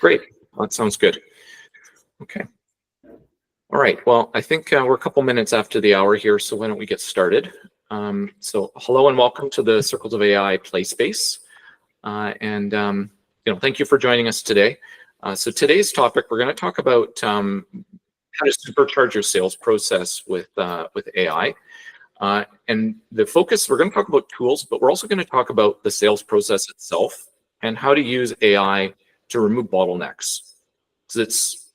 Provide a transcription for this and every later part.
Great. That sounds good. Okay. All right. Well, I think we're a couple minutes after the hour here, so why don't we get started? So hello and welcome to the Circles of AI Play Space. Thank you for joining us today. So today's topic, we're going to talk about how to supercharge your sales process with AI. And the focus, we're going to talk about tools, but we're also going to talk about the sales process itself and how to use AI to remove bottlenecks. So it's,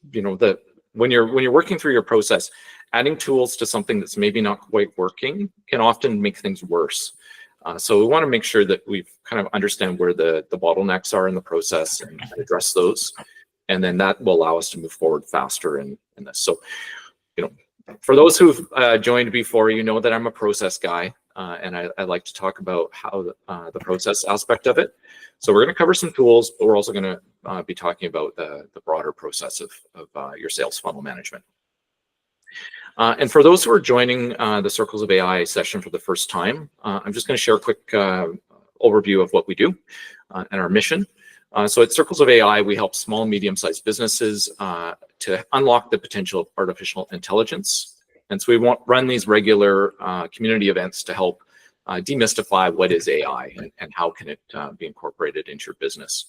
when you're working through your process, adding tools to something that's maybe not quite working can often make things worse. So we want to make sure that we kind of understand where the bottlenecks are in the process and address those. And then that will allow us to move forward faster in this. So, for those who've joined before, you know that I'm a process guy, and I like to talk about how the process aspect of it. So we're going to cover some tools, but we're also going to be talking about the broader process of your sales funnel management. And for those who are joining the Circles of AI session for the first time, I'm just going to share a quick overview of what we do and our mission. So at Circles of AI, we help small, medium-sized businesses to unlock the potential of artificial intelligence. And so we run these regular community events to help demystify what is AI and how can it be incorporated into your business.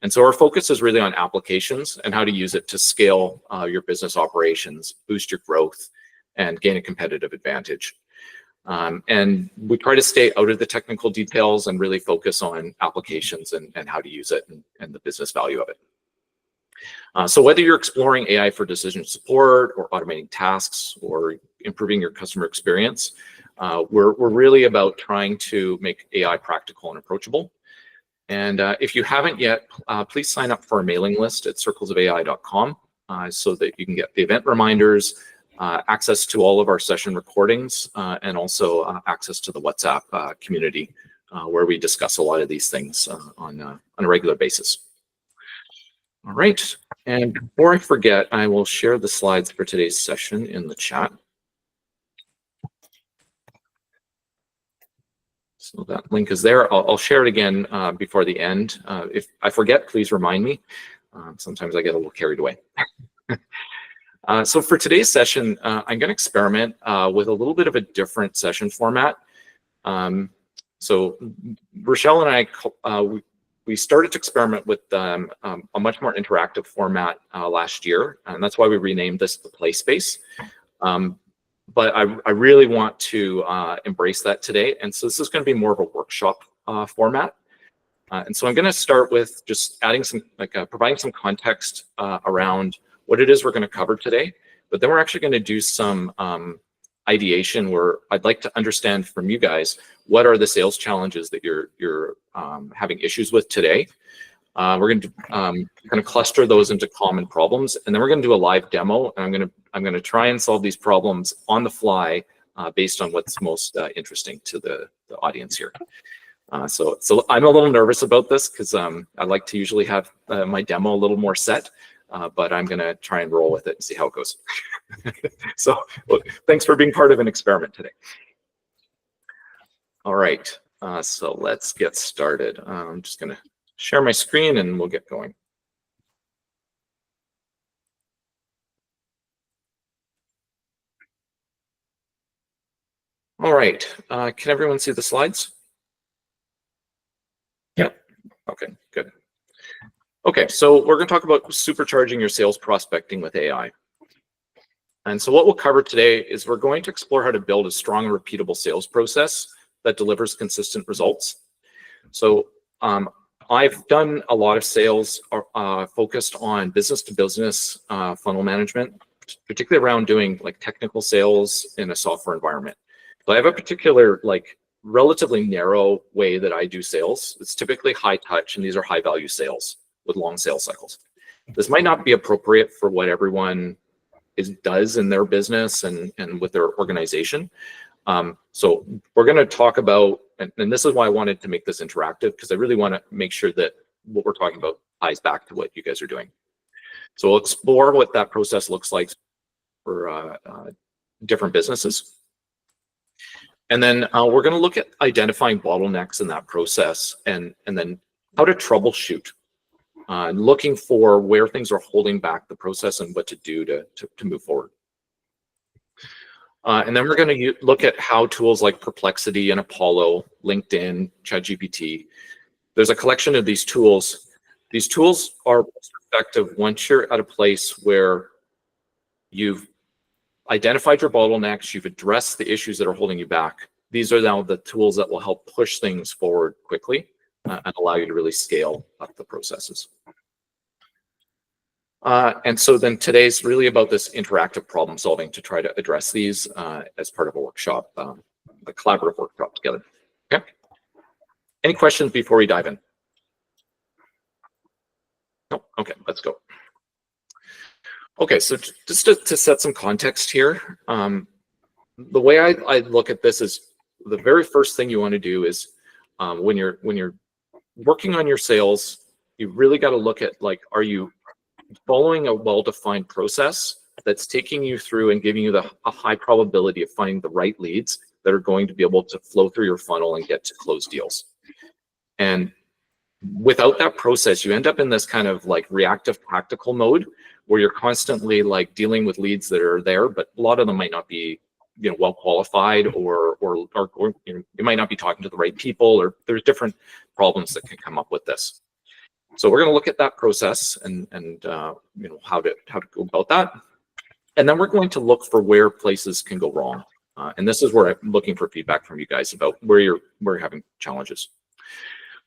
And so our focus is really on applications and how to use it to scale your business operations, boost your growth, and gain a competitive advantage. And we try to stay out of the technical details and really focus on applications and how to use it and the business value of it. So whether you're exploring AI for decision support or automating tasks or improving your customer experience, we're really about trying to make AI practical and approachable. And if you haven't yet, please sign up for our mailing list at circlesofai.com so that you can get the event reminders, access to all of our session recordings, and also access to the WhatsApp community where we discuss a lot of these things on a regular basis. All right, and before I forget, I will share the slides for today's session in the chat. So that link is there. I'll share it again before the end. If I forget, please remind me. Sometimes I get a little carried away. So for today's session, I'm going to experiment with a little bit of a different session format. So Rochelle and I, we started to experiment with a much more interactive format last year, and that's why we renamed this the Play Space. But I really want to embrace that today, and so this is going to be more of a workshop format. And so I'm going to start with just adding some, providing some context around what it is we're going to cover today. But then we're actually going to do some ideation where I'd like to understand from you guys what are the sales challenges that you're having issues with today. We're going to kind of cluster those into common problems, and then we're going to do a live demo. And I'm going to try and solve these problems on the fly based on what's most interesting to the audience here. So I'm a little nervous about this because I like to usually have my demo a little more set. But I'm going to try and roll with it and see how it goes. So thanks for being part of an experiment today. All right, so let's get started. I'm just going to share my screen and we'll get going. All right, can everyone see the slides? Yeah, okay, good. Okay, so we're going to talk about supercharging your sales prospecting with AI. And so what we'll cover today is we're going to explore how to build a strong and repeatable sales process that delivers consistent results. So I've done a lot of sales focused on business-to-business funnel management, particularly around doing like technical sales in a software environment. So I have a particular relatively narrow way that I do sales. It's typically high touch, and these are high value sales with long sales cycles. This might not be appropriate for what everyone does in their business and with their organization. So we're going to talk about, and this is why I wanted to make this interactive, because I really want to make sure that what we're talking about ties back to what you guys are doing. So we'll explore what that process looks like for different businesses. And then we're going to look at identifying bottlenecks in that process and then how to troubleshoot looking for where things are holding back the process and what to do to move forward. And then we're going to look at how tools like Perplexity and Apollo, LinkedIn, ChatGPT, there's a collection of these tools. These tools are effective once you're at a place where you've identified your bottlenecks, you've addressed the issues that are holding you back. These are now the tools that will help push things forward quickly and allow you to really scale up the processes. And so then today's really about this interactive problem solving to try to address these as part of a workshop, a collaborative workshop together. Okay. Any questions before we dive in? No? Okay, let's go. Okay, so just to set some context here, the way I look at this is the very first thing you want to do is when you're working on your sales, you really got to look at, like, are you following a well-defined process that's taking you through and giving you a high probability of finding the right leads that are going to be able to flow through your funnel and get to close deals. And without that process, you end up in this kind of like reactive tactical mode where you're constantly like dealing with leads that are there, but a lot of them might not be, you know, well qualified, or you know, you might not be talking to the right people, or there's different problems that can come up with this. So we're going to look at that process and you know, how to go about that, and then we're going to look for where places can go wrong, and this is where I'm looking for feedback from you guys about where you're having challenges.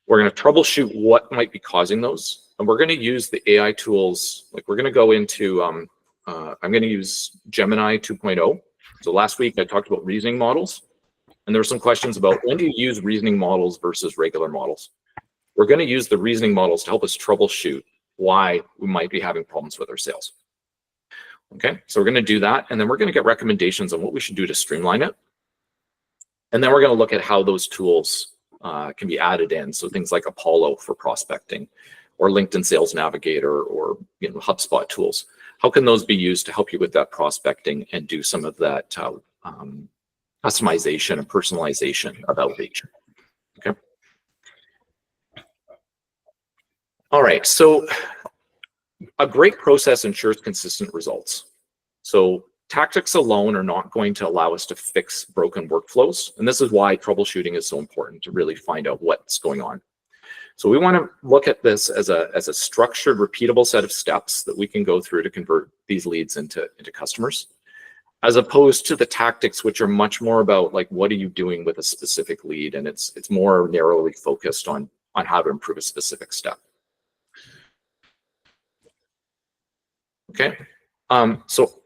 We're going to troubleshoot what might be causing those, and we're going to use the AI tools. Like, we're going to go into I'm going to use Gemini 2.0. So last week I talked about reasoning models, and there were some questions about when do you use reasoning models versus regular models. We're going to use the reasoning models to help us troubleshoot why we might be having problems with our sales. Okay, so we're going to do that, and then we're going to get recommendations on what we should do to streamline it. And then we're going to look at how those tools can be added in. So things like Apollo for prospecting, or LinkedIn Sales Navigator, or, you know, HubSpot tools. How can those be used to help you with that prospecting and do some of that customization and personalization of outreach? Okay. All right, so a great process ensures consistent results. So tactics alone are not going to allow us to fix broken workflows. And this is why troubleshooting is so important, to really find out what's going on. So we want to look at this as a structured, repeatable set of steps that we can go through to convert these leads into customers, as opposed to the tactics, which are much more about, like, what are you doing with a specific lead? And it's more narrowly focused on how to improve a specific step. Okay, so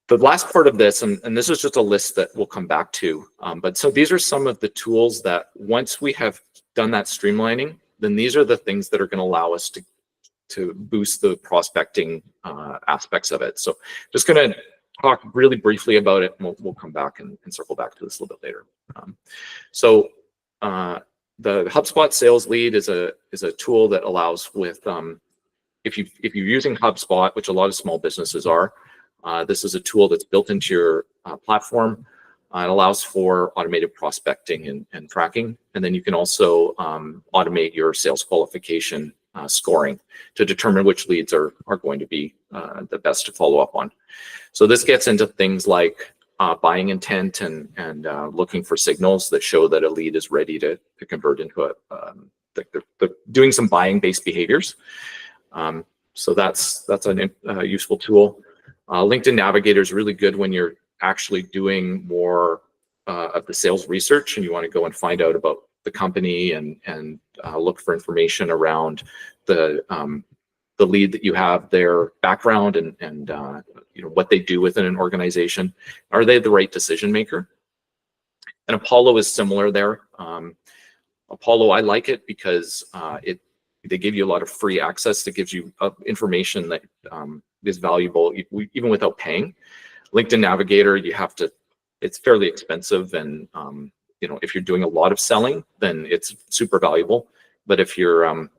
the last part of this, and this is just a list that we'll come back to, but so these are some of the tools that once we have done that streamlining, then these are the things that are going to allow us to boost the prospecting aspects of it. So just going to talk really briefly about it, and we'll come back and circle back to this a little bit later. So the HubSpot Sales Lead is a tool that allows with if you're using HubSpot, which a lot of small businesses are, this is a tool that's built into your platform. It allows for automated prospecting and tracking, and then you can also automate your sales qualification scoring to determine which leads are going to be the best to follow up on. So this gets into things like buying intent and looking for signals that show that a lead is ready to convert into they're doing some buying-based behaviors. So that's a useful tool. LinkedIn Navigator is really good when you're actually doing more of the sales research and you want to go and find out about the company and look for information around the lead that you have, their background, and you know, what they do within an organization. Are they the right decision maker? And Apollo is similar there. Apollo, I like it because they give you a lot of free access that gives you information that is valuable even without paying. LinkedIn Navigator, it's fairly expensive, and you know, if you're doing a lot of selling, then it's super valuable. But if you're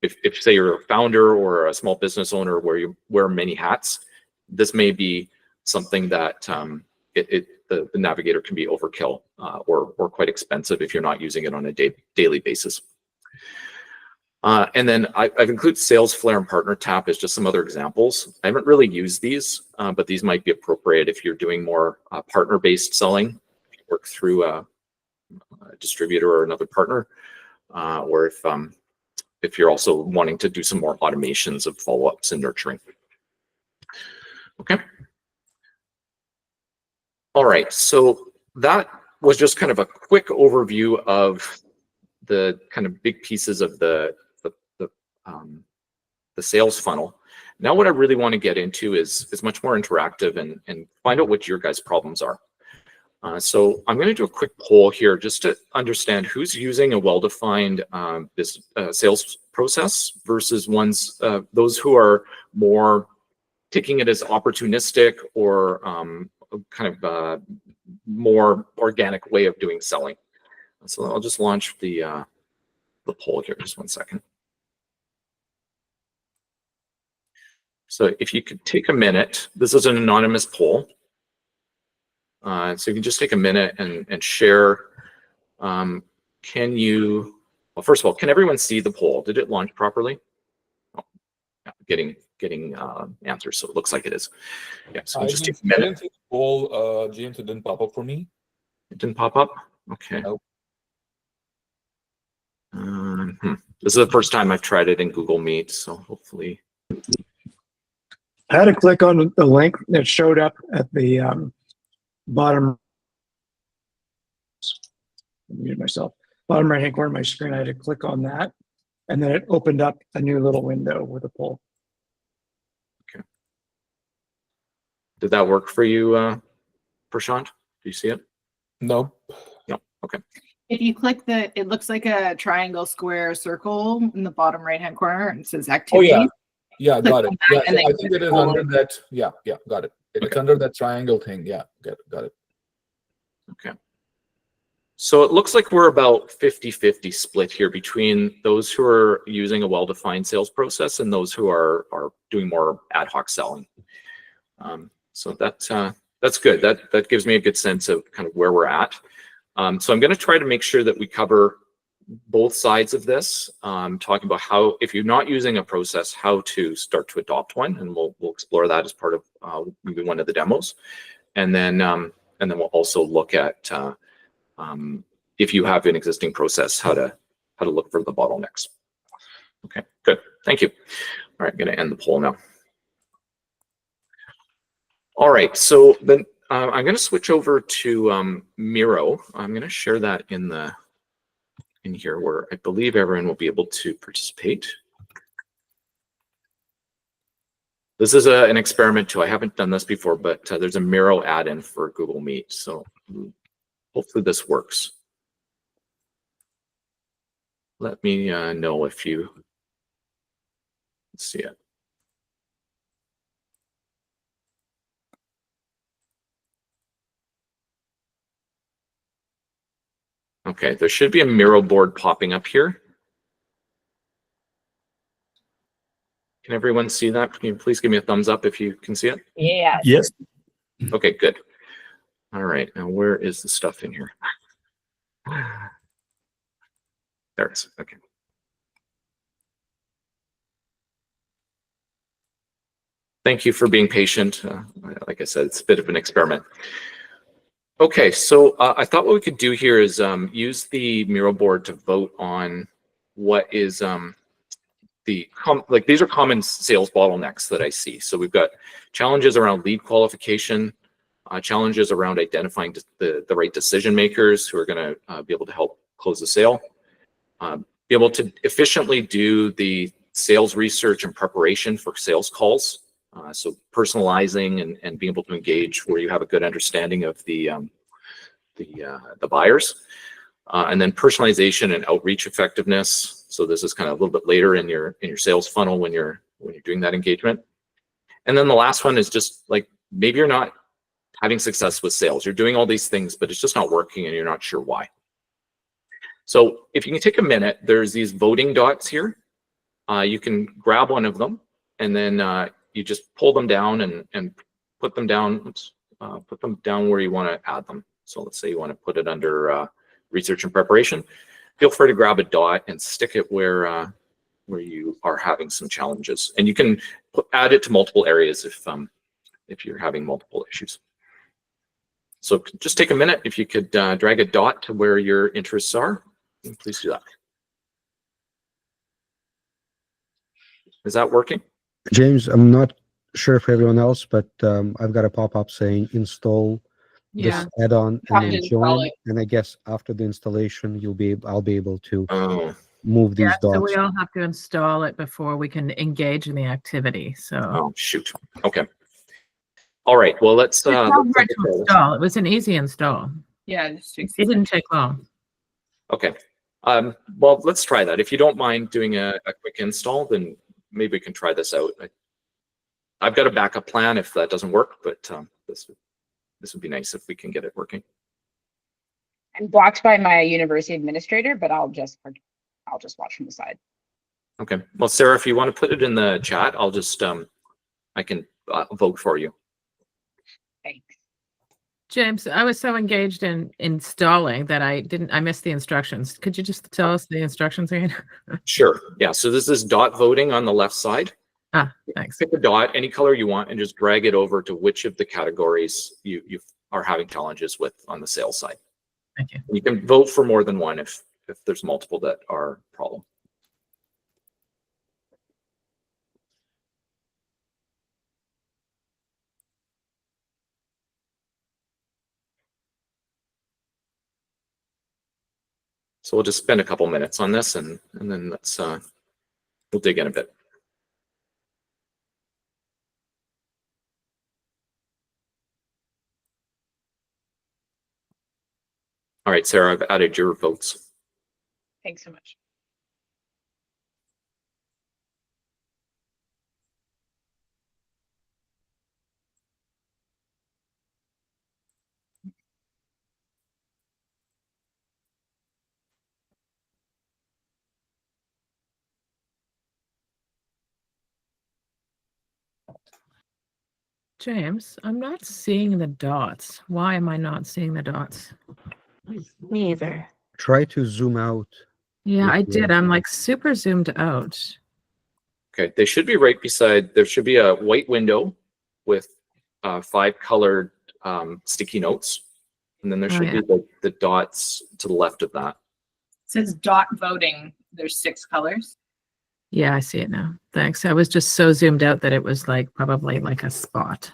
if say you're a founder or a small business owner where you wear many hats, this may be something that the Navigator can be overkill or quite expensive if you're not using it on a daily basis. And then I've included Sales Flare and Partner Tap as just some other examples. I haven't really used these, but these might be appropriate if you're doing more partner-based selling, if you work through a distributor or another partner, or if you're also wanting to do some more automations of follow-ups and nurturing. Okay. All right, so that was just kind of a quick overview of the kind of big pieces of the sales funnel. Now what I really want to get into is much more interactive and find out what your guys' problems are. So I'm going to do a quick poll here just to understand who's using a well-defined sales process versus those who are more taking it as opportunistic or kind of more organic way of doing selling. So I'll just launch the poll here, just 1 second. So if you could take a minute, this is an anonymous poll. So you can just take a minute and share. Well, first of all, can everyone see the poll? Did it launch properly? Oh, yeah, getting answers, so it looks like it is. Yeah, so just take a minute. I didn't see the poll, James, it didn't pop up for me. It didn't pop up? Okay. Nope. This is the first time I've tried it in Google Meet, so hopefully. I had to click on the link that showed up at the bottom. Mute myself. Bottom right-hand corner of my screen. I had to click on that, and then it opened up a new little window with a poll. Okay. Did that work for you, Prashant? Do you see it? No. No. Okay. If you click it looks like a triangle, square, circle in the bottom right-hand corner, and it says activity. Oh yeah. Yeah, got it. Yeah, and I think it is under that. Yeah, got it. It's under that triangle thing. Yeah, got it. Okay. So it looks like we're about 50-50 split here between those who are using a well-defined sales process and those who are doing more ad hoc selling. So that's good. That gives me a good sense of kind of where we're at. So I'm going to try to make sure that we cover both sides of this, talking about how, if you're not using a process, how to start to adopt one, and we'll explore that as part of maybe one of the demos, and then we'll also look at if you have an existing process, how to look for the bottlenecks. Okay, good, thank you. All right, I'm going to end the poll now. All right, so then I'm going to switch over to Miro. I'm going to share that in here where I believe everyone will be able to participate. This is an experiment too. I haven't done this before, but there's a Miro add-in for Google Meet. So hopefully this works. Let me know if you see it. Okay, there should be a Miro board popping up here. Can everyone see that? Can you please give me a thumbs up if you can see it? Yeah. Yes. Okay, good. All right, now where is the stuff in here? There it is, okay. Thank you for being patient. Like I said, it's a bit of an experiment. Okay, so I thought what we could do here is use the Miro board to vote on what is these are common sales bottlenecks that I see. So we've got challenges around lead qualification, challenges around identifying the right decision makers who are going to be able to help close the sale, be able to efficiently do the sales research and preparation for sales calls. So personalizing and being able to engage where you have a good understanding of the buyers, and then personalization and outreach effectiveness. So this is kind of a little bit later in your sales funnel when you're doing that engagement. And then the last one is just like maybe you're not having success with sales. You're doing all these things, but it's just not working and you're not sure why. So if you can take a minute, there's these voting dots here. You can grab one of them and then you just pull them down and put them down. Oops, put them down where you want to add them. So let's say you want to put it under research and preparation. Feel free to grab a dot and stick it where you are having some challenges, and you can add it to multiple areas if you're having multiple issues. So just take a minute. If you could drag a dot to where your interests are, please do that. Is that working? James, I'm not sure for everyone else, but I've got a pop-up saying install Yeah. this add-on Have and to then install join. it. And I guess after the installation, I'll be able to Oh, move these Yeah, so dots. we all have to install it before we can engage in the activity. So oh shoot. Okay. All right. Well, let's. it's not hard take to a pause. install. It was an easy install. Yeah, just It didn't take long. Okay. Well, let's try that. If you don't mind doing a quick install, then maybe we can try this out. I've got a backup plan if that doesn't work, but this would be nice if we can get it working. I'm blocked by my university administrator, but I'll just watch from the side. Okay. Well, Sarah, if you want to put it in the chat, I'll just I can vote for you. Thanks. James, I was so engaged in installing that I missed the instructions. Could you just tell us the instructions again? Sure. Yeah. So this is dot voting on the left side. Thanks. Pick a dot, any color you want, and just drag it over to which of the categories you are having challenges with on the sales side. Thank you. You can vote for more than one if there's multiple that are a problem. So we'll just spend a couple minutes on this, and then we'll dig in a bit. All right, Sarah, I've added your votes. Thanks so much. James, I'm not seeing the dots. Why am I not seeing the dots? Me either. Try to zoom out. Yeah, I Yeah. did. I'm like super zoomed out. Okay, they should be right beside, there should be a white window with 5 colored sticky notes. And then there Oh, should yeah. be the dots to the left of that. It says dot voting. There's 6 colors. Yeah, I see it now. Thanks. I was just so zoomed out that it was like probably like a spot.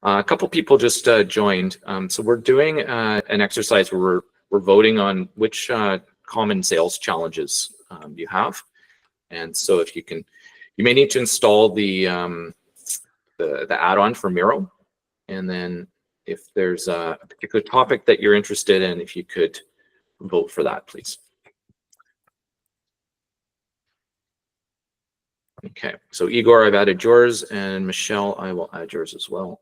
A couple people just joined. So we're doing an exercise where we're voting on which common sales challenges you have. And so if you may need to install the add-on for Miro. And then if there's a particular topic that you're interested in, if you could vote for that, please. Okay, so Igor, I've added yours, and Michelle, I will add yours as well.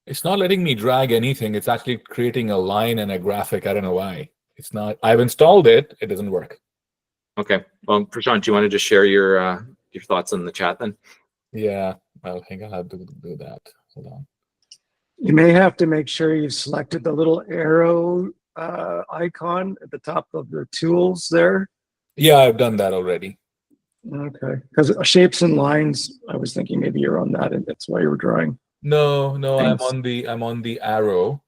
It's not letting me drag anything. It's actually creating a line and a graphic. I don't know why. It's not. I've installed it. It doesn't work. Okay, well, Prashant, do you want to just share your thoughts in the chat then? Yeah, I think I'll have to do that. Hold on. You may have to make sure you've selected the little arrow icon at the top of the tools there. Yeah, I've done that already. Okay, because shapes and lines, I was thinking maybe you're on that and that's why you were drawing. No, Thanks. I'm on the arrow,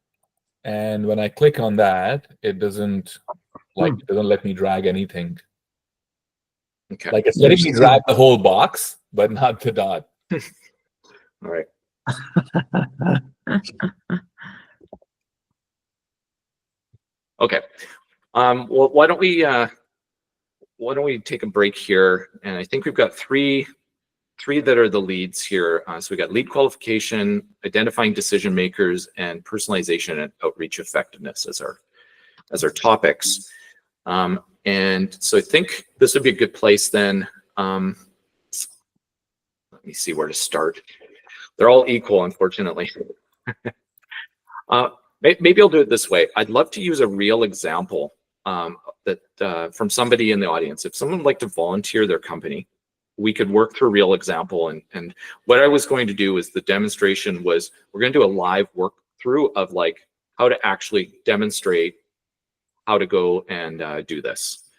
and when I click on that, it doesn't let me drag anything. Okay, Like it's letting me drag the whole box, but not the dot. all right. Okay. Well, why don't we take a break here? And I think we've got three that are the leads here. So we got lead qualification, identifying decision makers, and personalization and outreach effectiveness as our topics. And so I think this would be a good place then. Let me see where to start. They're all equal, unfortunately. Maybe I'll do it this way. I'd love to use a real example from somebody in the audience. If someone would like to volunteer their company we could work through a real example. And what I was going to do is the demonstration was, we're going to do a live work through of like how to actually demonstrate how to go and do this.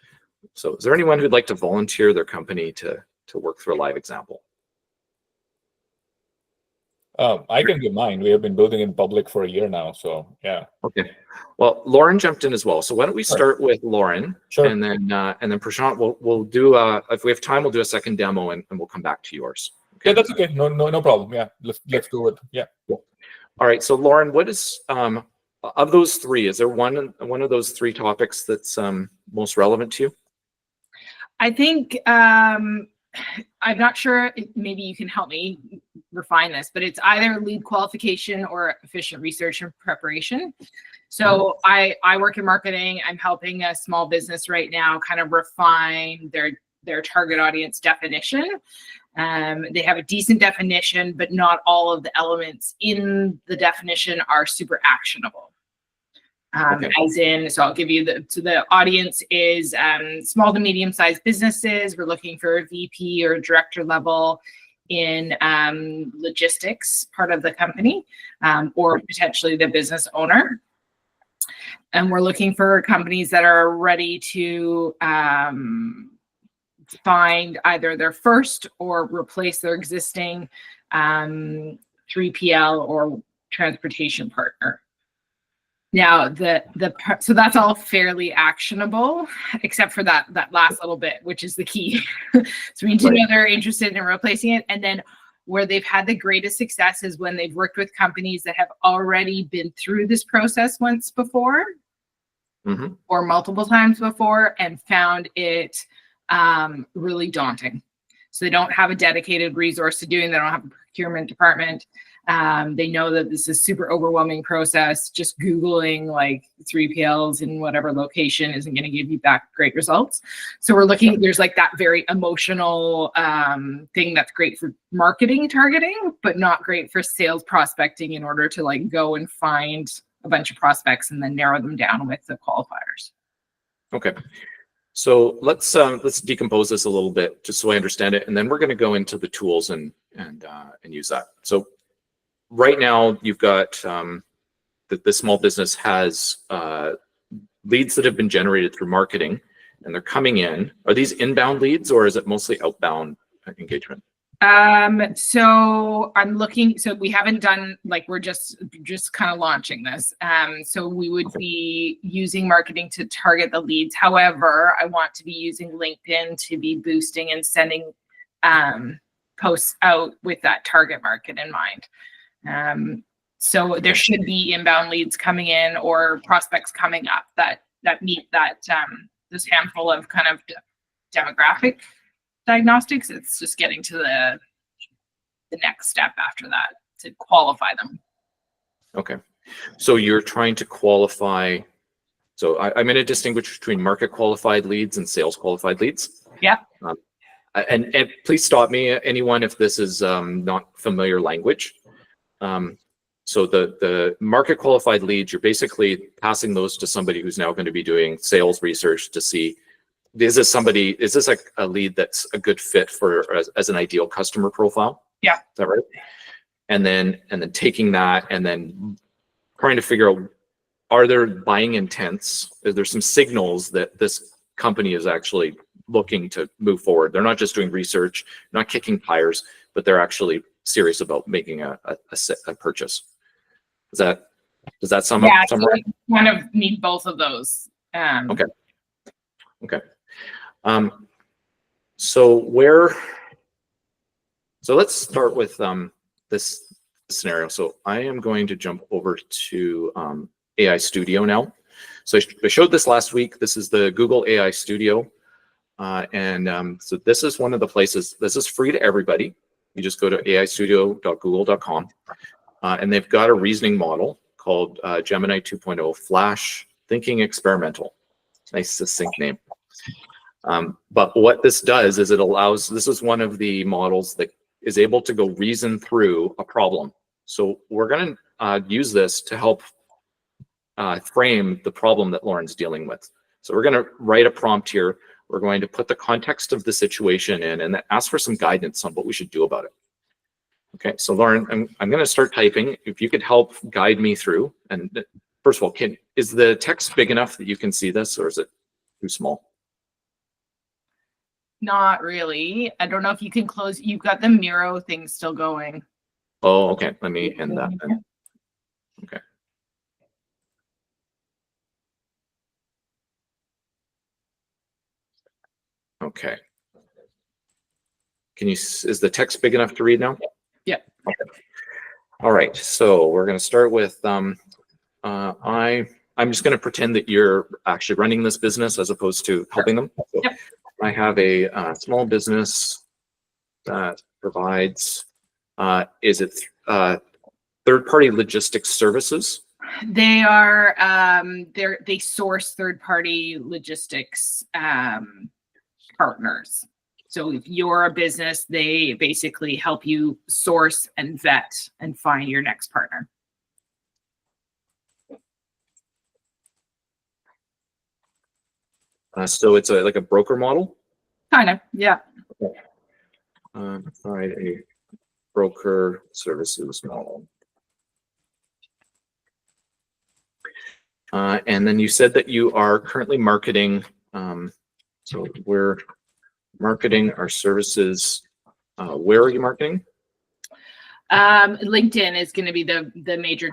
So is there anyone who'd like to volunteer their company to work through a live example? I can give mine. We have been building in public for a year now, so yeah. Okay. Well, Lauren jumped in as well. So why don't we start with Lauren, Sure. and then Prashant, we'll do if we have time, we'll do a second demo, and we'll come back to yours. Yeah, that's okay. No problem. Yeah, let's do it. Yeah. All right. So Lauren, what is of those three? Is there one of those three topics that's most relevant to you? I think I'm not sure. Maybe you can help me refine this, but it's either lead qualification or efficient research and preparation. So I work in marketing. I'm helping a small business right now kind of refine their target audience definition. They have a decent definition, but not all of the elements in the definition are super actionable. Okay. As in, so I'll give you the audience is small to medium-sized businesses. We're looking for a VP or director level in logistics part of the company, or potentially the business owner. And we're looking for companies that are ready to find either their first or replace their existing 3PL or transportation partner. Now, so that's all fairly actionable, except for that last little bit, which is the key. So we need to know they're interested in replacing it. And then where they've had the greatest success is when they've worked with companies that have already been through this process once before, or multiple times before, and found it really daunting. So they don't have a dedicated resource to doing, they don't have a procurement department. They know that this is super overwhelming process. Just Googling like 3PLs in whatever location isn't going to give you back great results. So we're looking, there's like that very emotional thing that's great for marketing targeting, but not great for sales prospecting in order to like go and find a bunch of prospects and then narrow them down with the qualifiers. Okay. So let's decompose this a little bit just so I understand it, and then we're going to go into the tools and use that. So right now you've got the small business has leads that have been generated through marketing, and they're coming in. Are these inbound leads or is it mostly outbound engagement? So I'm looking, so we haven't done, like, we're just kind of launching this. So we would be using marketing to target the leads. However, I want to be using LinkedIn to be boosting and sending posts out with that target market in mind. So there should be inbound leads coming in or prospects coming up that meet that this handful of kind of demographic diagnostics. It's just getting to the next step after that to qualify them. Okay, so you're trying to qualify. So I'm going to distinguish between market qualified leads and sales qualified leads. Yeah. And please stop me, anyone, if this is not familiar language. So the market qualified leads, you're basically passing those to somebody who's now going to be doing sales research to see, is this like a lead that's a good fit for as an ideal customer profile? Yeah. Is that right? And then taking that and then trying to figure out, are there buying intents? Is there some signals that this company is actually looking to move forward? They're not just doing research, not kicking tires, but they're actually serious about making a purchase. Does that sum up? So we kind of need both of those. Okay. So let's start with this scenario. So I am going to jump over to AI Studio now. So I showed this last week. This is the Google AI Studio. So this is one of the places, this is free to everybody. You just go to aistudio.google.com, and they've got a reasoning model called Gemini 2.0 Flash Thinking Experimental. Nice succinct name. But what this does is it allows, this is one of the models that is able to go reason through a problem. So we're going to use this to help frame the problem that Lauren's dealing with. So we're going to write a prompt here. we're going to put the context of the situation in and then ask for some guidance on what we should do about it. Okay, so Lauren, I'm going to start typing. If you could help guide me through. And first of all, is the text big enough that you can see this, or is it too small? Not really. I don't know if you can close. You've got the Miro thing still going. Oh, okay. Let me end that then. Okay. Okay. Is the text big enough to read now? Yeah. Okay. All right. So we're going to start with, I'm just going to pretend that you're actually running this business as opposed to helping them. So Yep. I have a small business that provides, is it third-party logistics services? They are they source third-party logistics partners. So if you're a business, they basically help you source and vet and find your next partner. So it's like a broker model? Kind of, yeah. Provide a broker services model. And then you said that you are currently marketing, so we're marketing our services. Where are you marketing? LinkedIn is going to be the major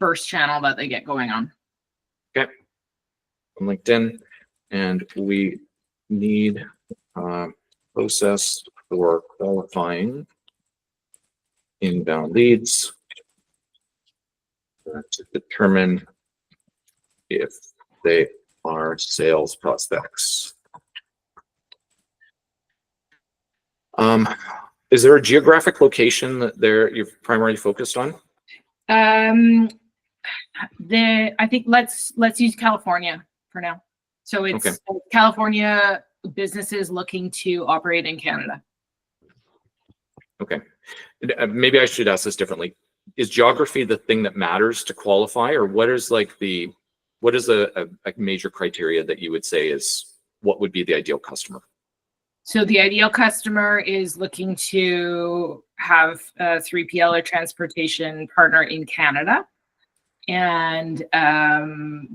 first channel that they get going on. Okay. On LinkedIn, and we need process for qualifying inbound leads to determine if they are sales prospects. Is there a geographic location that you're primarily focused on? I think let's use California for now. So it's Okay. California businesses looking to operate in Canada. Okay. Maybe I should ask this differently. Is geography the thing that matters to qualify, or what is a major criteria that you would say is what would be the ideal customer? So the ideal customer is looking to have a 3PL or transportation partner in Canada. And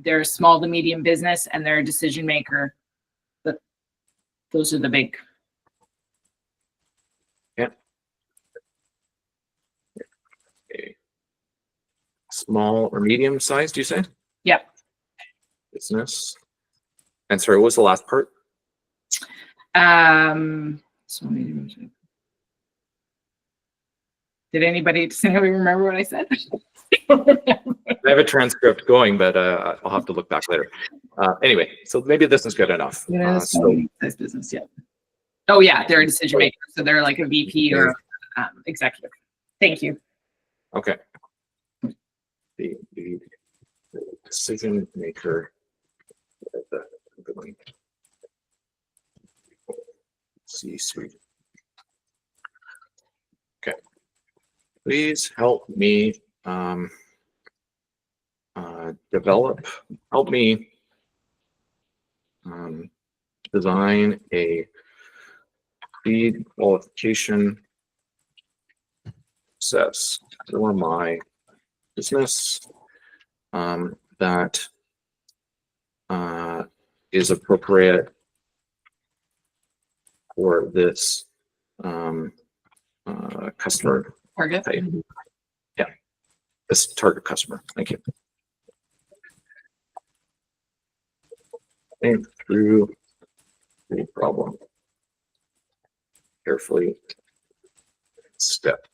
they're a small to medium business and they're a decision maker. But those are the big. Yeah. Okay. Small or medium sized, you say? Yeah. Business. And sorry, what was the last part? So does anybody remember what I said? I have a transcript going, but I'll have to look back later. Anyway, so maybe this is good enough. Size business, yeah. Oh yeah, they're a decision maker, so they're like a VP or executive. Thank you. Okay. The decision maker. C-suite. Okay. Please help me design a lead qualification process for my business that is appropriate for this customer Target. type. Yeah, this target customer. Thank you. Think through the problem carefully, step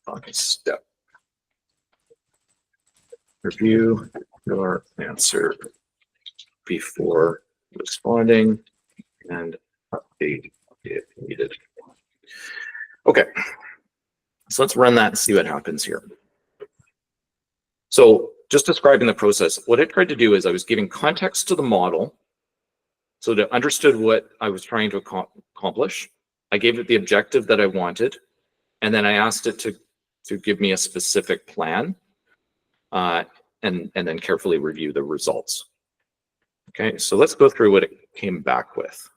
by step. Review your answer before responding and update if needed. Okay, so let's run that and see what happens here. So just describing the process, what I tried to do is I was giving context to the model so that it understood what I was trying to accomplish. I gave it the objective that I wanted, and then I asked it to give me a specific plan and then carefully review the results. Okay, so let's go through what it came back with.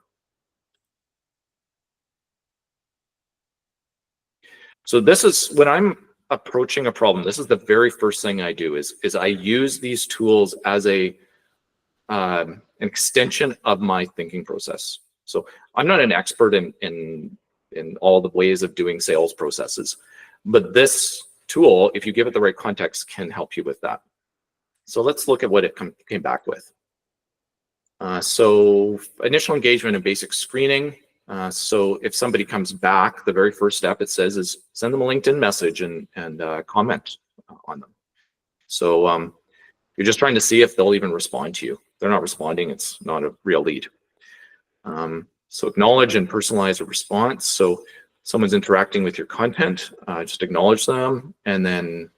So this is when I'm approaching a problem, this is the very first thing I do is I use these tools as an extension of my thinking process. So I'm not an expert in all the ways of doing sales processes, but this tool, if you give it the right context, can help you with that. So let's look at what it came back with. So initial engagement and basic screening. So if somebody comes back, the very first step it says is send them a LinkedIn message and comment on them. So you're just trying to see if they'll even respond to you. If they're not responding, it's not a real lead. So acknowledge and personalize a response. So someone's interacting with your content, just acknowledge them, and then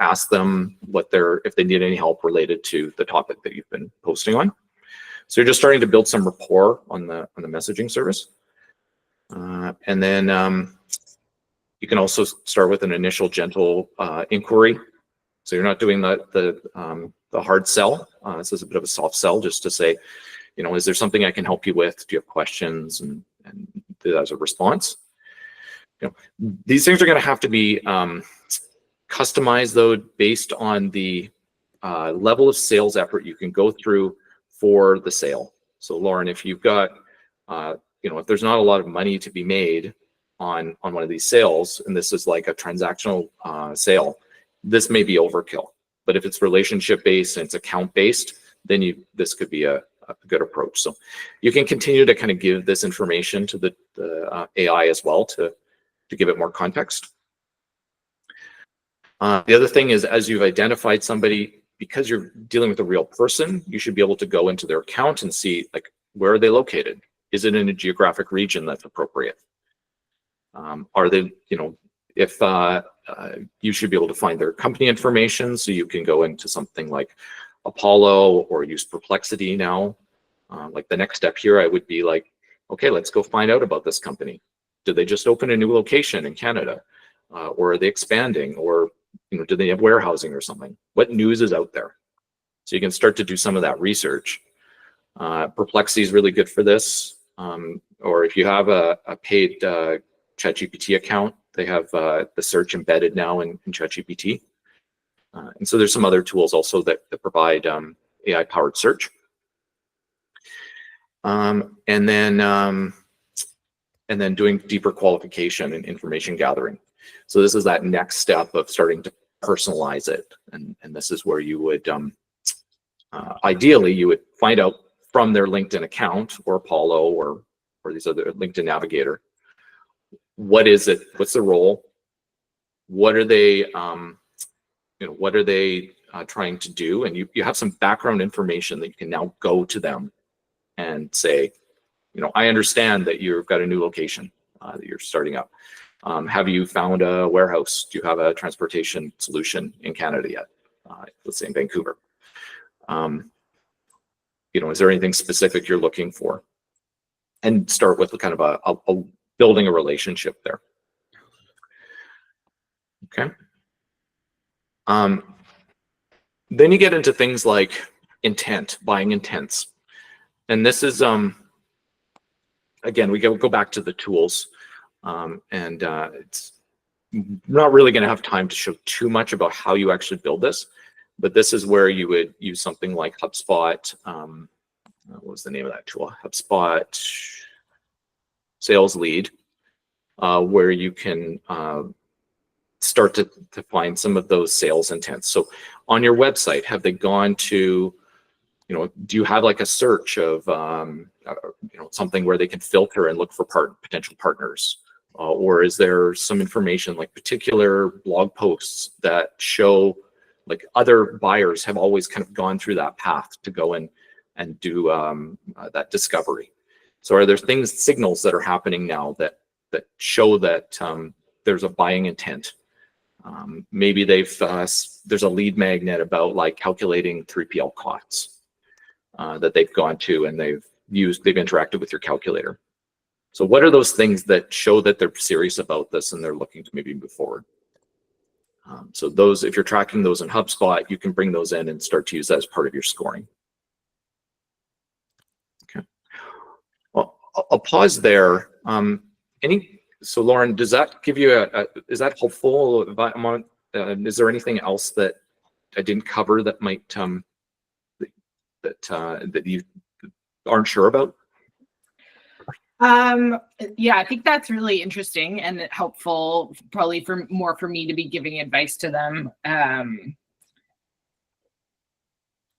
ask them if they need any help related to the topic that you've been posting on. So you're just starting to build some rapport on the messaging service. And then you can also start with an initial gentle inquiry. So you're not doing the hard sell. This is a bit of a soft sell, just to say, is there something I can help you with? Do you have questions? And do that as a response. These things are going to have to be customized, though, based on the level of sales effort you can go through for the sale. So Lauren, if you've got, if there's not a lot of money to be made on one of these sales, and this is like a transactional sale, this may be overkill. But if it's relationship based and it's account based, then this could be a good approach. So you can continue to kind of give this information to the AI as well to give it more context. The other thing is, as you've identified somebody, because you're dealing with a real person, you should be able to go into their account and see, like, where are they located? Is it in a geographic region that's appropriate? Are they, if you should be able to find their company information, so you can go into something like Apollo or use Perplexity now. Like the next step here, I would be like, okay, let's go find out about this company. Did they just open a new location in Canada? Or are they expanding? Or do they have warehousing or something? What news is out there? So you can start to do some of that research. Perplexity is really good for this. Or if you have a paid ChatGPT account, they have the search embedded now in ChatGPT. And so there's some other tools also that provide AI-powered search. And then doing deeper qualification and information gathering. So this is that next step of starting to personalize it. And this is where you would, ideally, you would find out from their LinkedIn account or Apollo or these other LinkedIn Navigator, what is it? What's the role? What are they, what are they trying to do? And you have some background information that you can now go to them and say, I understand that you've got a new location that you're starting up. Have you found a warehouse? Do you have a transportation solution in Canada yet? Let's say in Vancouver. Is there anything specific you're looking for? And start with kind of a building a relationship there. Okay. Then you get into things like intent, buying intents. And this is, again, we go back to the tools. It's not really going to have time to show too much about how you actually build this, but this is where you would use something like HubSpot. What was the name of that tool? HubSpot Sales Lead, where you can start to find some of those sales intents. So on your website, have they gone to, do you have like a search of, something where they can filter and look for potential partners? Or is there some information like particular blog posts that show like other buyers have always kind of gone through that path to go in and do that discovery? So are there signals that are happening now that show that there's a buying intent? Maybe there's a lead magnet about like calculating 3PL costs that they've gone to and they've interacted with your calculator. So what are those things that show that they're serious about this and they're looking to maybe move forward? So those, if you're tracking those in HubSpot, you can bring those in and start to use that as part of your scoring. Okay. Well, I'll pause there. Any So Lauren, does that give you is that helpful? Is there anything else that I didn't cover that might that you aren't sure about? Yeah, I think that's really interesting and helpful, probably for me to be giving advice to them.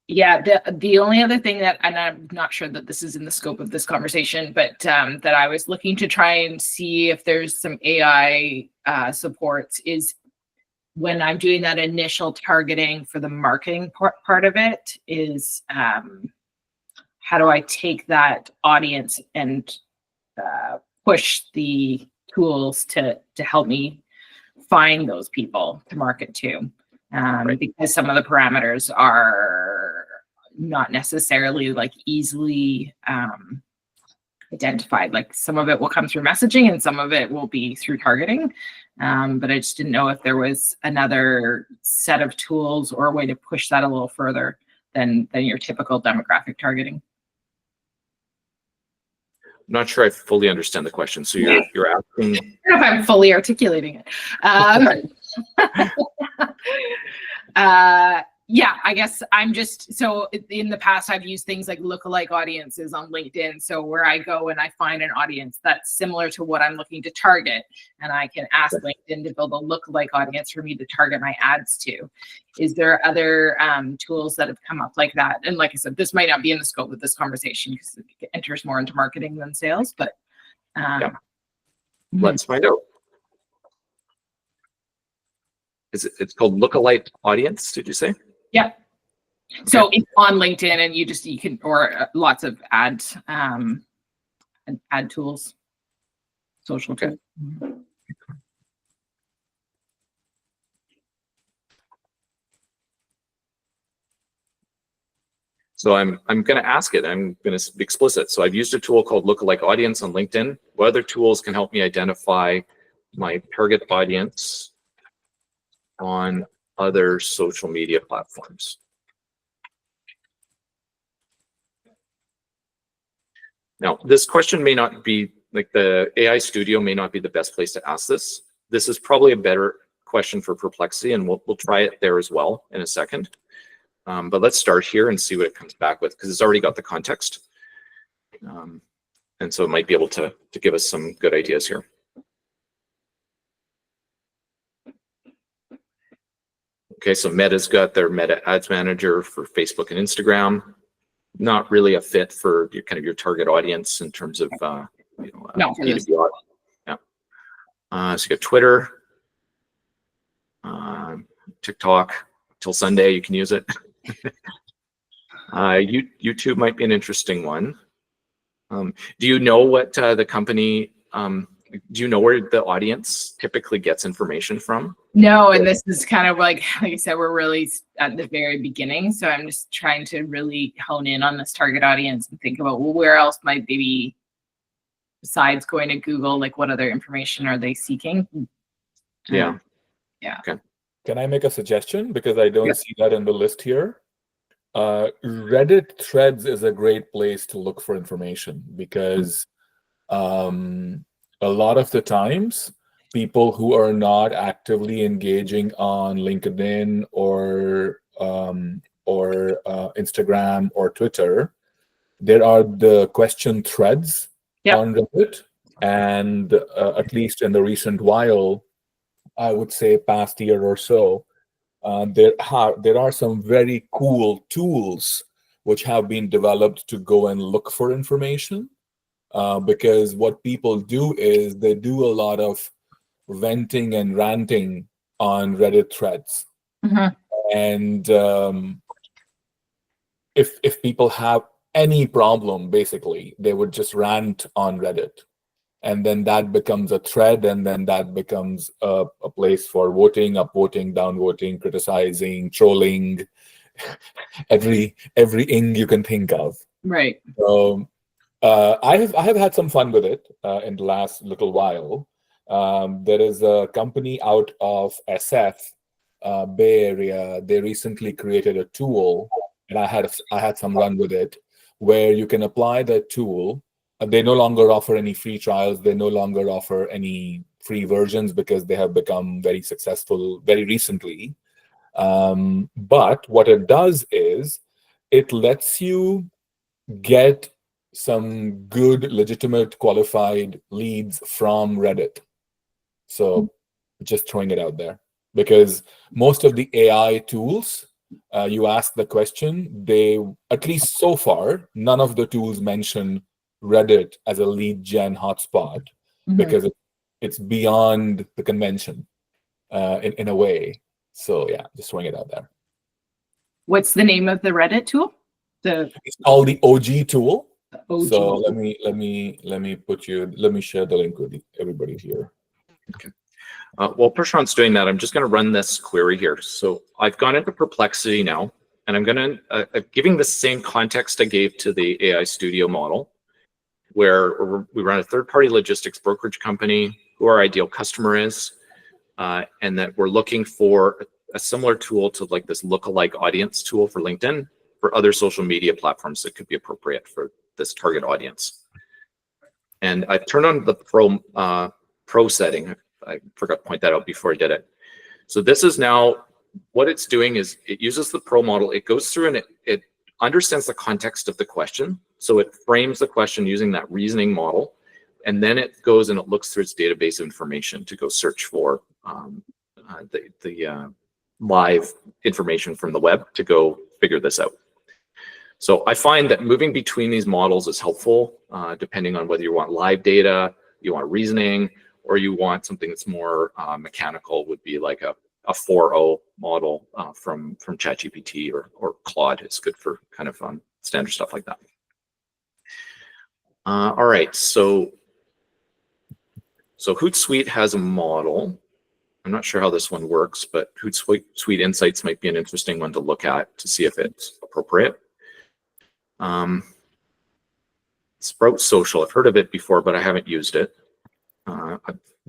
Yeah, the only other thing that, and I'm not sure that this is in the scope of this conversation, but that I was looking to try and see if there's some AI supports is when I'm doing that initial targeting for the marketing part of it is how do I take that audience and push the tools to help me find those people to market to, because some of the parameters are not necessarily like easily identified. Like some of it will come through messaging and some of it will be through targeting. But I just didn't know if there was another set of tools or a way to push that a little further than your typical demographic targeting. I'm not sure I fully understand the question. So you're asking. I don't know if I'm fully articulating it. Yeah, I guess I'm just, so in the past I've used things like lookalike audiences on LinkedIn. So where I go and I find an audience that's similar to what I'm looking to target, and I can ask LinkedIn to build a lookalike audience for me to target my ads to. Is there other tools that have come up like that? And like I said, this might not be in the scope of this conversation because it enters more into marketing than sales, but Let's find out. It's called lookalike audience, did you say? Yeah. So it's on LinkedIn, and you can, or lots of ad tools, social tools. So I'm going to ask it. I'm going to be explicit. So I've used a tool called Lookalike Audience on LinkedIn. What other tools can help me identify my target audience on other social media platforms? Now, this question may not be, like the AI Studio may not be the best place to ask this. This is probably a better question for Perplexity, and we'll try it there as well in a second. But let's start here and see what it comes back with, because it's already got the context. And so it might be able to give us some good ideas here. Okay, so Meta's got their Meta Ads Manager for Facebook and Instagram. Not really a fit for your target audience in terms of No, for this. B2B. Yeah. So you got Twitter, TikTok till Sunday. You can use it. YouTube might be an interesting one. Do you know what the company? Do you know where the audience typically gets information from? No, and this is kind of like I said, we're really at the very beginning. So I'm just trying to really hone in on this target audience and think about, well, where else might they be besides going to Google? Like, what other information are they seeking? Yeah. Can I make a suggestion? Because I don't see that in the list here. Reddit threads is a great place to look for information because a lot of the times, people who are not actively engaging on LinkedIn or Instagram or Twitter, there are the question threads on Reddit, and at least in the recent while, I would say past year or so, there are some very cool tools which have been developed to go and look for information. Because what people do is they do a lot of venting and ranting on Reddit threads. And if people have any problem, basically, they would just rant on Reddit. And then that becomes a thread, and then that becomes a place for voting, upvoting, downvoting, criticizing, trolling, every ing you can think of. Right. So I have had some fun with it in the last little while. There is a company out of SF, Bay Area. They recently created a tool, and I had some run with it, where you can apply that tool They no longer offer any free trials. They no longer offer any free versions because they have become very successful very recently. But what it does is it lets you get some good, legitimate, qualified leads from Reddit. So just throwing it out there, because most of the AI tools, you ask the question, they, at least so far, none of the tools mention Reddit as a lead gen hotspot because it's beyond the convention in a way. So yeah, just throwing it out there. What's the name of the Reddit tool? It's called the OG tool. OG. So let me share the link with everybody here. Okay. While Prashant's doing that, I'm just going to run this query here. So I've gone into Perplexity now, and I'm going to giving the same context I gave to the AI Studio model, where we run a third-party logistics brokerage company, who our ideal customer is, and that we're looking for a similar tool to like this lookalike audience tool for LinkedIn for other social media platforms that could be appropriate for this target audience. And I've turned on the pro setting. I forgot to point that out before I did it. So this is now, what it's doing is it uses the pro model. It goes through and it understands the context of the question. So it frames the question using that reasoning model. And then it goes and it looks through its database information to go search for the live information from the web to go figure this out. So I find that moving between these models is helpful, depending on whether you want live data, you want reasoning, or you want something that's more mechanical, would be like a 4.0 model from ChatGPT or Claude. It's good for kind of standard stuff like that. All right, so Hootsuite has a model. I'm not sure how this one works, but Hootsuite Insights might be an interesting one to look at to see if it's appropriate. Sprout Social, I've heard of it before, but I haven't used it.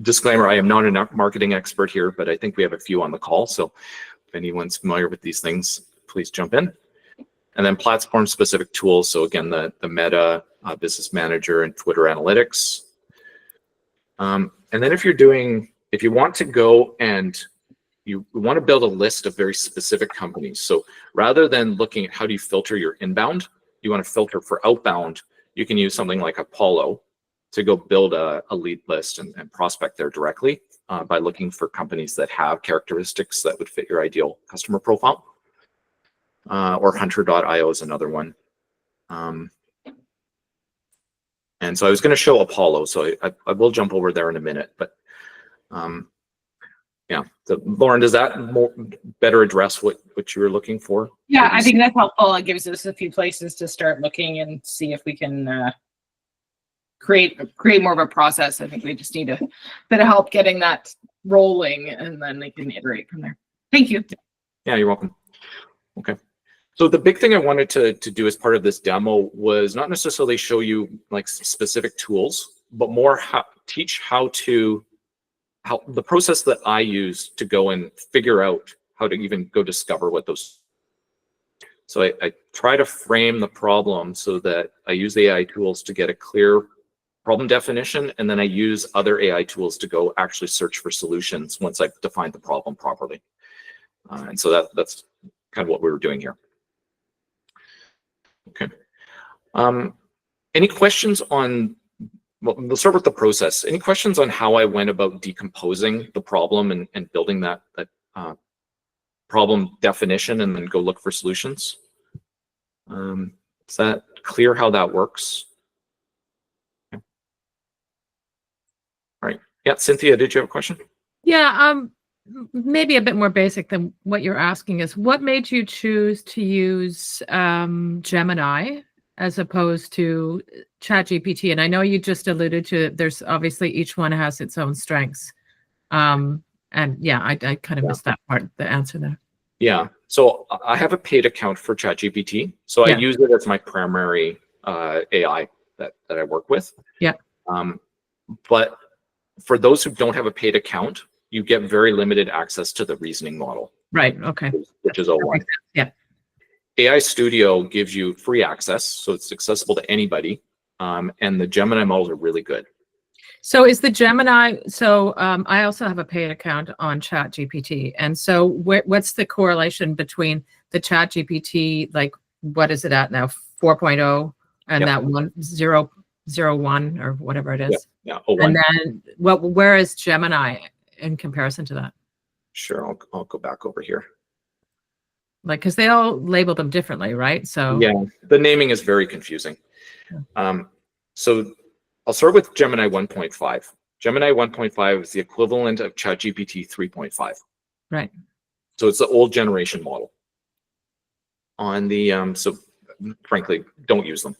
Disclaimer, I am not a marketing expert here, but I think we have a few on the call. So if anyone's familiar with these things, please jump in. And then platform-specific tools. So again, the Meta Business Manager and Twitter Analytics. And then if you want to go and you want to build a list of very specific companies. So rather than looking at how do you filter your inbound, you want to filter for outbound, you can use something like Apollo to go build a lead list and prospect there directly by looking for companies that have characteristics that would fit your ideal customer profile. Or Hunter.io is another one. And so I was going to show Apollo, so I will jump over there in a minute. But yeah, so Lauren, does that better address what you were looking for? Yeah, I think that's helpful. It gives us a few places to start looking and see if we can create more of a process. I think we just need a bit of help getting that rolling, and then they can iterate from there. Thank you. Yeah, you're welcome. Okay. So the big thing I wanted to do as part of this demo was not necessarily show you like specific tools, but more teach how the process that I use to go and figure out how to even go discover what those. So I try to frame the problem so that I use the AI tools to get a clear problem definition, and then I use other AI tools to go actually search for solutions once I've defined the problem properly. And so that's kind of what we were doing here. Okay. Any questions on, well, we'll start with the process. Any questions on how I went about decomposing the problem and building that problem definition and then go look for solutions? Is that clear how that works? Okay. All right. Yeah, Cynthia, did you have a question? Yeah, maybe a bit more basic than what you're asking is, what made you choose to use Gemini as opposed to ChatGPT? And I know you just alluded to, there's obviously each one has its own strengths. And yeah, I kind of missed that part, the answer there. Yeah, so I have a paid account for ChatGPT. So I use it as my primary AI that I work with. Yeah. But for those who don't have a paid account, you get very limited access to the reasoning model. Right, okay. Which is O1. Yeah. AI Studio gives you free access, so it's accessible to anybody. and the Gemini models are really good. So is the Gemini, so I also have a paid account on ChatGPT. And so what's the correlation between the ChatGPT, like what is it at now, 4.0 and Yeah. that 1.0.1 or whatever it is? Yeah. Oh, And one. then where is Gemini in comparison to that? Sure, I'll go back over here. Like, because they all label them differently, right? So Yeah, the naming is very confusing. So I'll start with Gemini 1.5. Gemini 1.5 is the equivalent of ChatGPT 3.5. right. So it's the old generation model. On the so frankly, don't use them.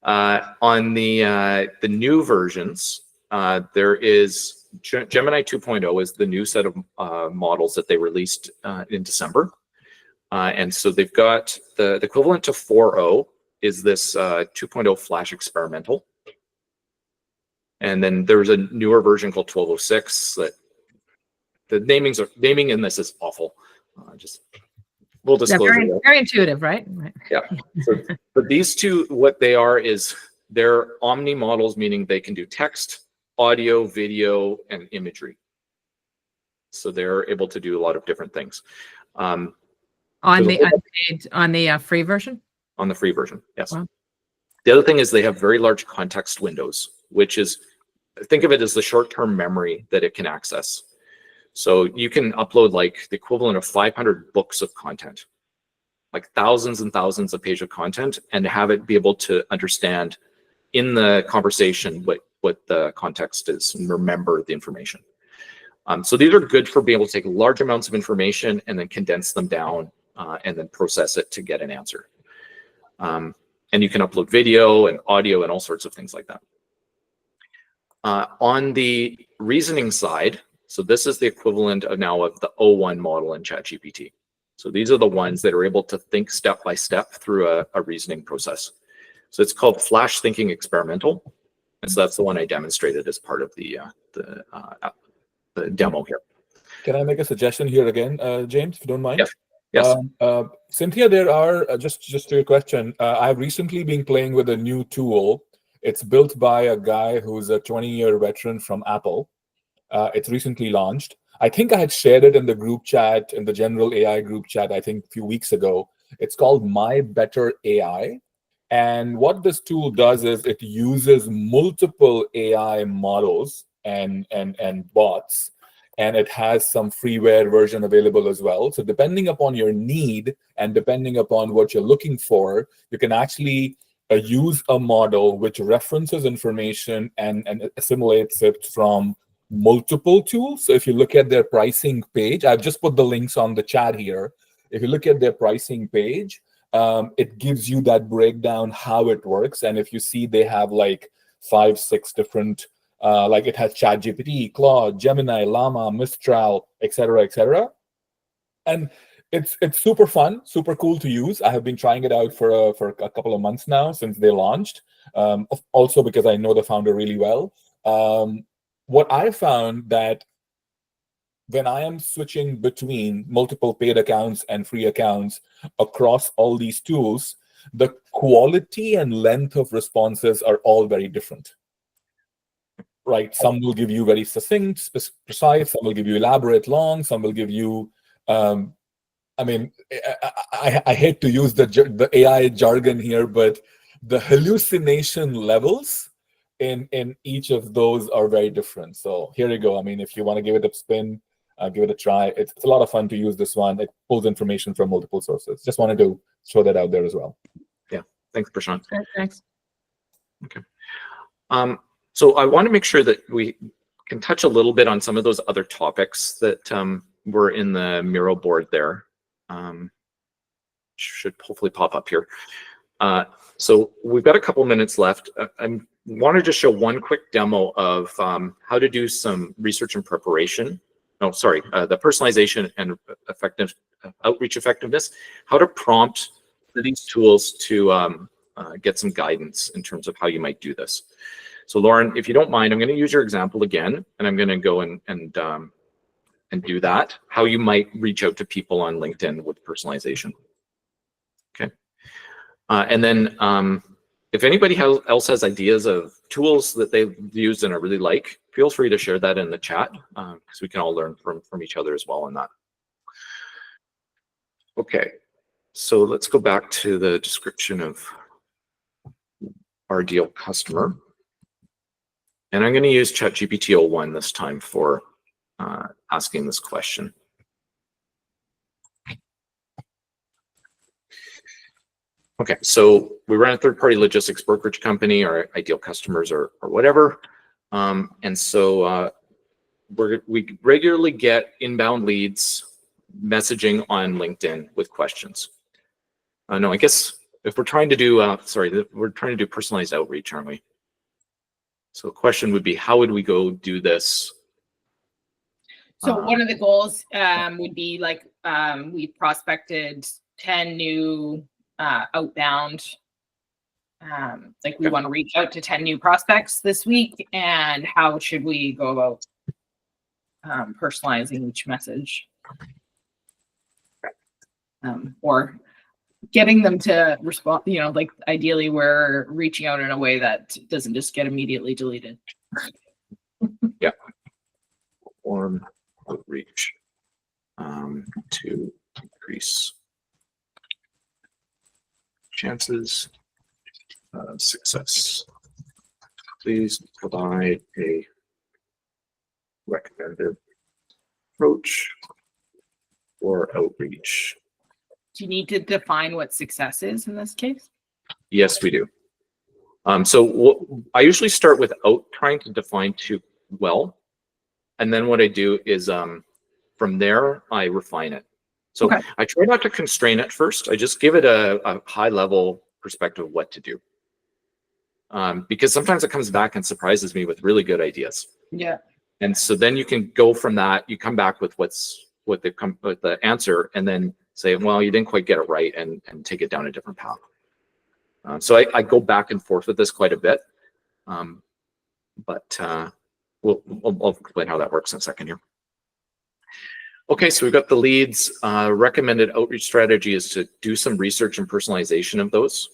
On the new versions, there is Gemini 2.0 is the new set of models that they released in December. And so they've got the equivalent to 4.0 is this 2.0 Flash Experimental. And then there's a newer version called 12.06 that the naming in this is awful. Just full Yeah, disclosure. very intuitive, right? Right. Yeah. But these two, what they are is they're omni models, meaning they can do text, audio, video, and imagery. So they're able to do a lot of different things. On So the the whole- unpaid, on the free version? On the free version, yes. Wow. The other thing is they have very large context windows, which is, think of it as the short-term memory that it can access. So you can upload like the equivalent of 500 books of content, like thousands and thousands of pages of content, and have it be able to understand in the conversation what the context is and remember the information. So these are good for being able to take large amounts of information and then condense them down and then process it to get an answer. And you can upload video and audio and all sorts of things like that. On the reasoning side, so this is the equivalent of now of the O1 model in ChatGPT. So these are the ones that are able to think step by step through a reasoning process. So it's called Flash Thinking Experimental. And so that's the one I demonstrated as part of the demo here. Can I make a suggestion here again, James, if you don't mind? Yes. Yes. Cynthia, there are, just to your question, I've recently been playing with a new tool. It's built by a guy who's a 20-year veteran from Apple. It's recently launched. I think I had shared it in the group chat, in the general AI group chat, I think a few weeks ago. It's called My Better AI. And what this tool does is it uses multiple AI models and bots, and it has some freeware version available as well. So depending upon your need and depending upon what you're looking for, you can actually use a model which references information and assimilates it from multiple tools. So if you look at their pricing page, I've just put the links on the chat here. If you look at their pricing page, it gives you that breakdown how it works. And if you see they have like 5-6 different, like it has ChatGPT, Claude, Gemini, Llama, Mistral, etc., etc. And it's super fun, super cool to use. I have been trying it out for a couple of months now since they launched. Also because I know the founder really well. What I found that when I am switching between multiple paid accounts and free accounts across all these tools, the quality and length of responses are all very different. Right? Some will give you very succinct, precise. Some will give you elaborate, long. Some will give you, I mean, I hate to use the AI jargon here, but the hallucination levels in each of those are very different. So here you go. I mean, if you want to give it a spin, give it a try. It's a lot of fun to use this one. It pulls information from multiple sources. Just wanted to throw that out there as well. Yeah, thanks, Prashant. Thanks. Okay. So I want to make sure that we can touch a little bit on some of those other topics that were in the Miro board there. Should hopefully pop up here. So we've got a couple minutes left. I want to just show one quick demo of how to do some research and preparation. No, sorry, the personalization and outreach effectiveness, how to prompt these tools to get some guidance in terms of how you might do this. So Lauren, if you don't mind, I'm going to use your example again, and I'm going to go and do that, how you might reach out to people on LinkedIn with personalization. Okay. And then If anybody else has ideas of tools that they've used and I really like, feel free to share that in the chat because we can all learn from each other as well on that. Okay, so let's go back to the description of our ideal customer. And I'm going to use ChatGPT 01 this time for asking this question. Okay, so we run a third-party logistics brokerage company, our ideal customers or whatever. And so we regularly get inbound leads messaging on LinkedIn with questions. No, I guess if we're trying to do, we're trying to do personalized outreach, aren't we? So the question would be, how would we go do this? So one of the goals would be like we prospected 10 new outbound, like we want to reach out to 10 new prospects this week, and how should we go about personalizing each message? Or getting them to respond, you know, like ideally we're reaching out in a way that doesn't just get immediately deleted. Yeah. Warm outreach to increase chances of success. Please provide a recommended approach for outreach. Do you need to define what success is in this case? Yes, we do. So I usually start without trying to define too well. And then what I do is from there, I refine it. So okay. I try not to constrain it first. I just give it a high level perspective of what to do. Because sometimes it comes back and surprises me with really good ideas. Yeah. And so then you can go from that, you come back with with the answer and then say, well, you didn't quite get it right and take it down a different path. So I go back and forth with this quite a bit. But I'll explain how that works in a second here. Okay, so we've got the leads. Recommended outreach strategy is to do some research and personalization of those.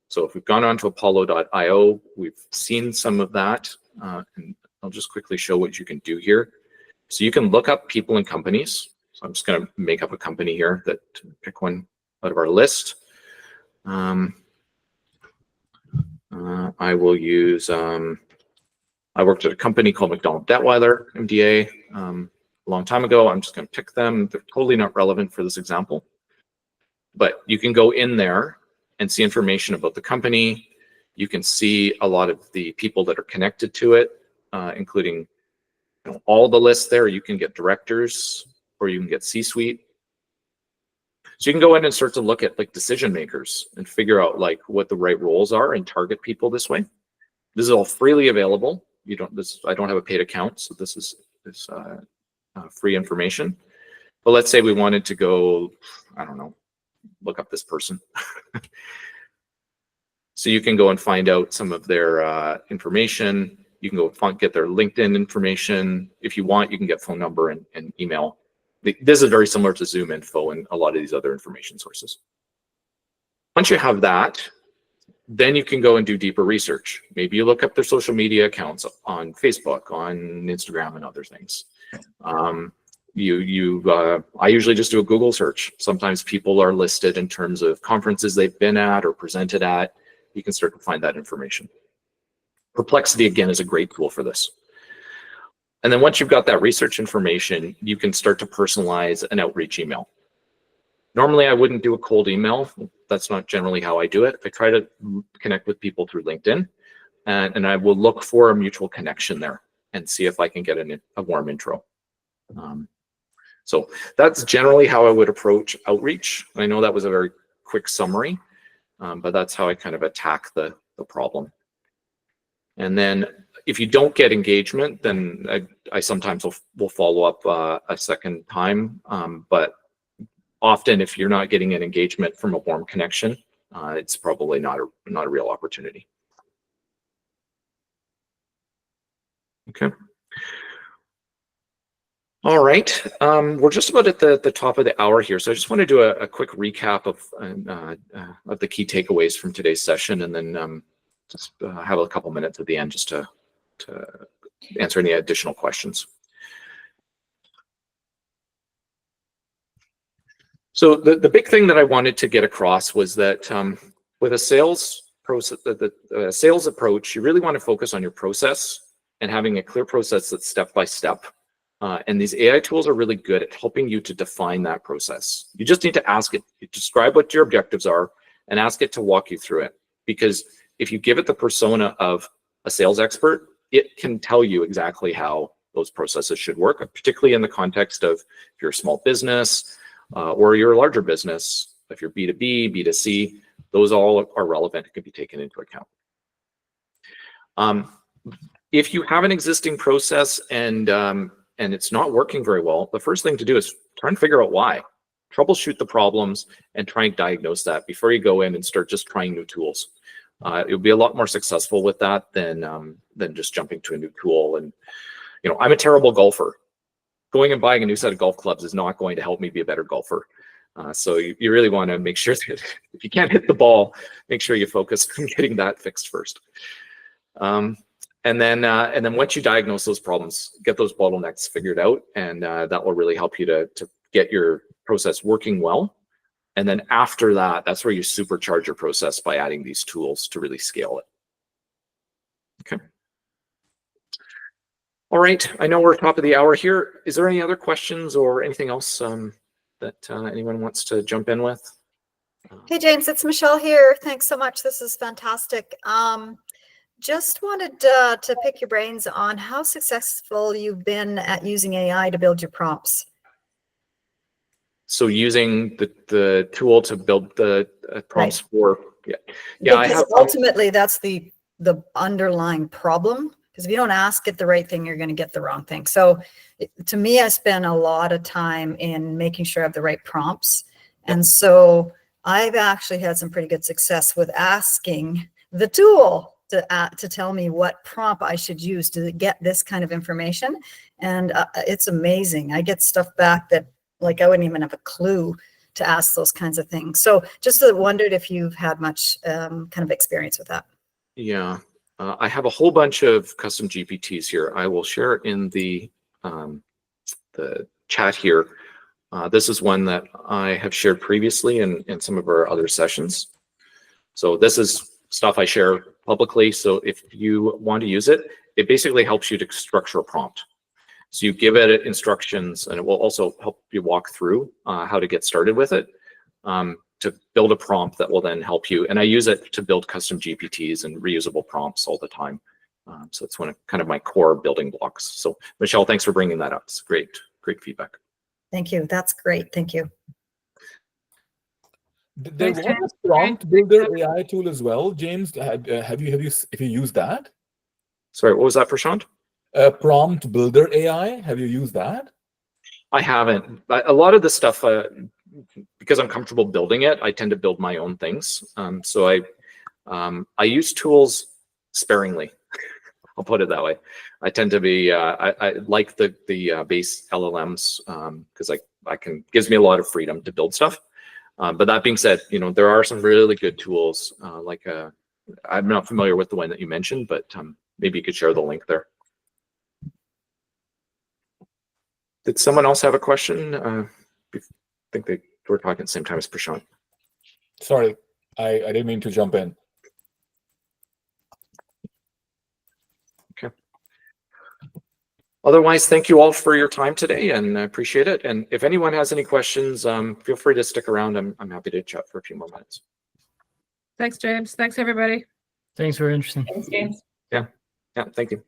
So if we've gone on to Apollo.io, we've seen some of that. And I'll just quickly show what you can do here. So you can look up people and companies. So I'm just going to make up a company here that pick one out of our list. I will use, I worked at a company called McDonald Detweiler, MDA, a long time ago. I'm just going to pick them. They're totally not relevant for this example. But you can go in there and see information about the company. You can see a lot of the people that are connected to it, including all the lists there. You can get directors or you can get C-suite. So you can go in and start to look at like decision makers and figure out like what the right roles are and target people this way. This is all freely available. I don't have a paid account, so this is free information. But let's say we wanted to go, I don't know, look up this person. So you can go and find out some of their information. You can go get their LinkedIn information. If you want, you can get phone number and email. This is very similar to Zoom info and a lot of these other information sources. Once you have that, then you can go and do deeper research. Maybe you look up their social media accounts on Facebook, on Instagram, and other things. I usually just do a Google search. Sometimes people are listed in terms of conferences they've been at or presented at. You can start to find that information. Perplexity, again, is a great tool for this. And then once you've got that research information, you can start to personalize an outreach email. Normally, I wouldn't do a cold email. That's not generally how I do it. I try to connect with people through LinkedIn, and I will look for a mutual connection there and see if I can get a warm intro. So that's generally how I would approach outreach. I know that was a very quick summary, but that's how I kind of attack the problem. And then if you don't get engagement, then I sometimes will follow up a second time. But often, if you're not getting an engagement from a warm connection, it's probably not a real opportunity. Okay. All right. We're just about at the top of the hour here, so I just want to do a quick recap of the key takeaways from today's session, and then just have a couple minutes at the end just to answer any additional questions. So the big thing that I wanted to get across was that with a sales process, the sales approach, you really want to focus on your process and having a clear process that's step by step. And these AI tools are really good at helping you to define that process. You just need to ask it, describe what your objectives are, and ask it to walk you through it. Because if you give it the persona of a sales expert, it can tell you exactly how those processes should work, particularly in the context of if you're a small business or you're a larger business. If you're B2B, B2C, those all are relevant and can be taken into account. If you have an existing process and it's not working very well, the first thing to do is try and figure out why. Troubleshoot the problems and try and diagnose that before you go in and start just trying new tools. You'll be a lot more successful with that than just jumping to a new tool. And I'm a terrible golfer. Going and buying a new set of golf clubs is not going to help me be a better golfer. So you really want to make sure that if you can't hit the ball, make sure you focus on getting that fixed first. And then once you diagnose those problems, get those bottlenecks figured out, and that will really help you to get your process working well. And then after that, that's where you supercharge your process by adding these tools to really scale it. Okay. All right, I know we're top of the hour here. Is there any other questions or anything else that anyone wants to jump in with? Hey, James, it's Michelle here. Thanks so much. This is fantastic. Just wanted to pick your brains on how successful you've been at using AI to build your prompts. So using the tool to build the prompts for, yeah, Because I have ultimately that's the underlying problem. Because if you don't ask it the right thing, you're going to get the wrong thing. So to me, I spend a lot of time in making sure I have the right prompts. And so I've actually had some pretty good success with asking the tool to tell me what prompt I should use to get this kind of information. And it's amazing. I get stuff back that like I wouldn't even have a clue to ask those kinds of things. So just wondered if you've had much kind of experience with that. Yeah, I have a whole bunch of custom GPTs here. I will share it in the chat here. This is one that I have shared previously in some of our other sessions. So this is stuff I share publicly. So if you want to use it, it basically helps you to structure a prompt. So you give it instructions, and it will also help you walk through how to get started with it to build a prompt that will then help you. And I use it to build custom GPTs and reusable prompts all the time. So it's one of kind of my core building blocks. So Michelle, thanks for bringing that up. It's great feedback. Thank you. That's great. Thank you. There was a prompt builder AI tool as well. James, have you used that? Sorry, what was that, Prashant? Prompt builder AI. Have you used that? I haven't. A lot of the stuff, because I'm comfortable building it, I tend to build my own things. So I use tools sparingly. I'll put it that way. I tend to be. I like the base LLMs because gives me a lot of freedom to build stuff. But that being said, there are some really good tools. I'm not familiar with the one that you mentioned, but maybe you could share the link there. Did someone else have a question? I think they were talking at the same time as Prashant. Sorry, I didn't mean to jump in. Okay. Otherwise, thank you all for your time today, and I appreciate it. And if anyone has any questions, feel free to stick around. I'm happy to chat for a few more minutes. Thanks, James. Thanks, everybody. Thanks, very interesting. Thanks, James. Yeah, thank you.